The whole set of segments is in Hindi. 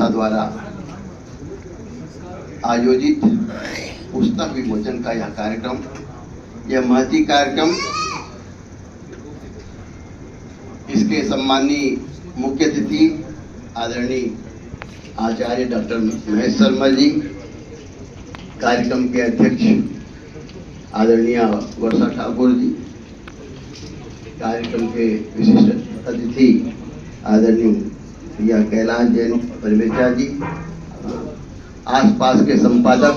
संस्था द्वारा आयोजित पुस्तक विमोचन का यह कार्यक्रम, यह महती कार्यक्रम, इसके सम्माननीय मुख्य अतिथि आदरणीय आचार्य डॉक्टर महेश शर्मा जी, कार्यक्रम के अध्यक्ष आदरणीय वर्षा ठाकुर जी, कार्यक्रम के विशिष्ट अतिथि आदरणीय कैलाश जैन परिवेचा जी, आसपास के संपादक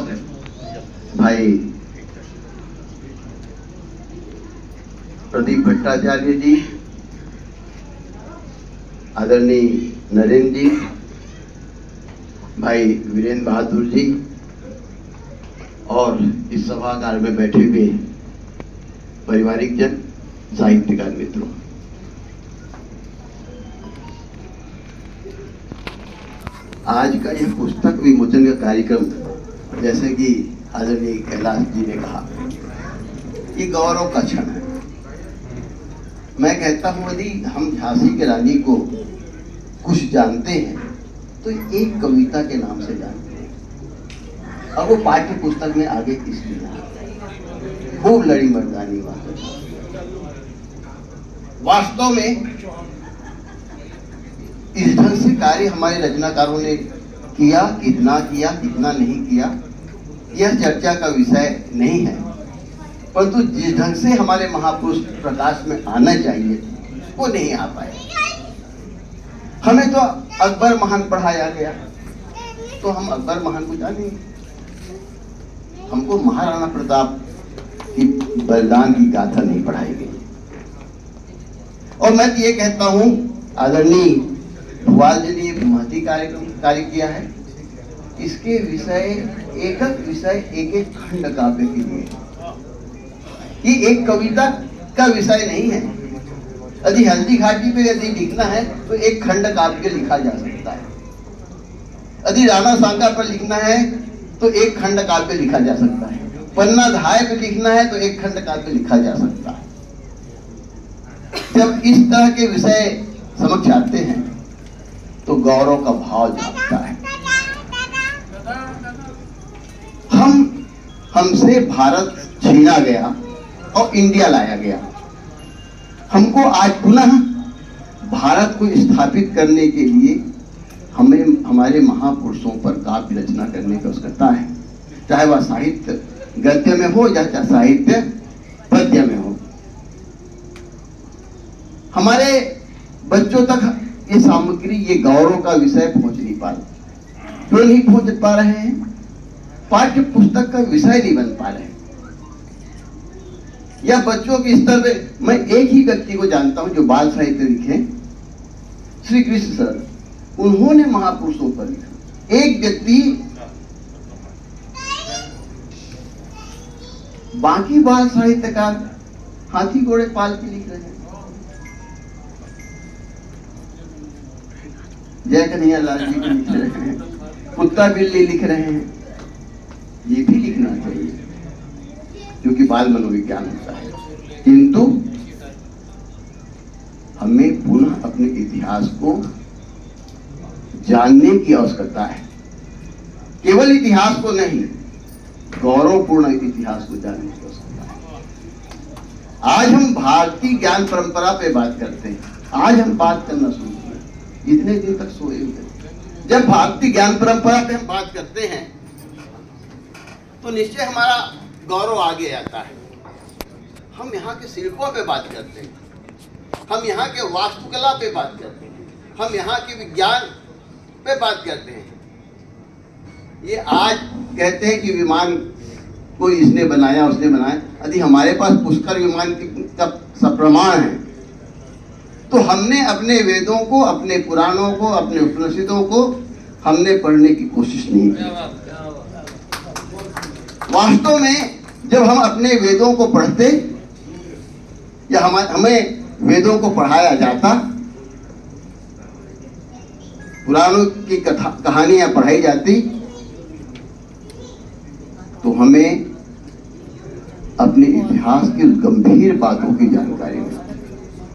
भाई प्रदीप भट्टाचार्य जी, आदरणीय नरेंद्र जी, भाई वीरेंद्र बहादुर जी और इस सभागार में बैठे हुए पारिवारिक जन, साहित्यकार मित्रों, आज का यह पुस्तक विमोचन का कार्यक्रम, जैसे कि आदरणीय कैलाश जी ने कहा, ये गौरव का क्षण है। मैं कहता हूं, यदि हम झांसी की रानी को कुछ जानते हैं तो एक कविता के नाम से जानते हैं। अब वो पाठ्य पुस्तक में आगे इसलिए खूब लड़ी मर्दानी वास्तव में इस ढंग से कार्य हमारे रचनाकारों ने किया, कितना नहीं किया, यह चर्चा का विषय नहीं है, परंतु जिस ढंग से हमारे महापुरुष प्रकाश में आना चाहिए वो नहीं आ पाए। हमें तो अकबर महान पढ़ाया गया, तो हम अकबर महान को जानेंगे। हमको महाराणा प्रताप की बलिदान की गाथा नहीं पढ़ाई गई। और मैं ये कहता हूं, आदरणीय भुवाल जी ने महती कार्य किया है। इसके विषय एक खंड काव्य के लिए, ये एक कविता का विषय नहीं है। यदि हल्दी घाटी पे यदि लिखना है तो एक खंड काव्य लिखा जा सकता है। यदि राणा सांगा पर लिखना है तो एक खंड काव्य लिखा जा सकता है। पन्ना धाय पे लिखना है तो एक खंड काव्य लिखा जा सकता है। जब इस तरह के विषय समक्ष आते हैं तो गौरव का भाव जागता है। हमसे भारत छीना गया और इंडिया लाया गया। हमको आज पुनः भारत को स्थापित करने के लिए हमें हमारे महापुरुषों पर काव्य रचना करने की आवश्यकता है, चाहे वह साहित्य गद्य में हो या चाहे साहित्य पद्य में हो। हमारे बच्चों तक ये सामग्री, ये गौरव का विषय पहुंच नहीं पा रहे। क्यों नहीं पहुंच पा रहे हैं? पाठ्य पुस्तक का विषय नहीं बन पा रहे। या बच्चों के स्तर पे मैं एक ही व्यक्ति को जानता हूं जो बाल साहित्य लिखे, श्री कृष्ण सर। उन्होंने महापुरुषों पर लिखा। एक व्यक्ति, बाकी बाल साहित्यकार हाथी घोड़े पाल के लिख रहे हैं। जय कन्हैया लाल जी के लिख रहे हैं, कुत्ता बिल्ली लिख रहे हैं। ये भी लिखना चाहिए क्योंकि बाल मनोविज्ञान होता है, किंतु हमें पुनः अपने इतिहास को जानने की आवश्यकता है। केवल इतिहास को नहीं, गौरवपूर्ण इतिहास को जानने की आवश्यकता है। आज हम भारतीय ज्ञान परंपरा पे बात करते हैं। आज हम बात करना शुरू किए, इतने दिन तक सोए हुए। जब भारतीय ज्ञान परंपरा पे हम बात करते हैं तो निश्चय हमारा गौरव आगे आता है। हम यहाँ के शिल्पों पे बात करते हैं, हम यहाँ के वास्तुकला पे बात करते हैं, हम यहाँ के विज्ञान पे बात करते हैं। ये आज कहते हैं कि विमान को इसने बनाया उसने बनाया। यदि हमारे पास पुष्कर विमान का सब प्रमाण है तो हमने अपने वेदों को, अपने पुराणों को, अपने उपनिषदों को हमने पढ़ने की कोशिश नहीं की। वास्तव में जब हम अपने वेदों को पढ़ते या हमें वेदों को पढ़ाया जाता, पुराणों की कहानियां पढ़ाई जाती, तो हमें अपने इतिहास की गंभीर बातों की जानकारी मिलती।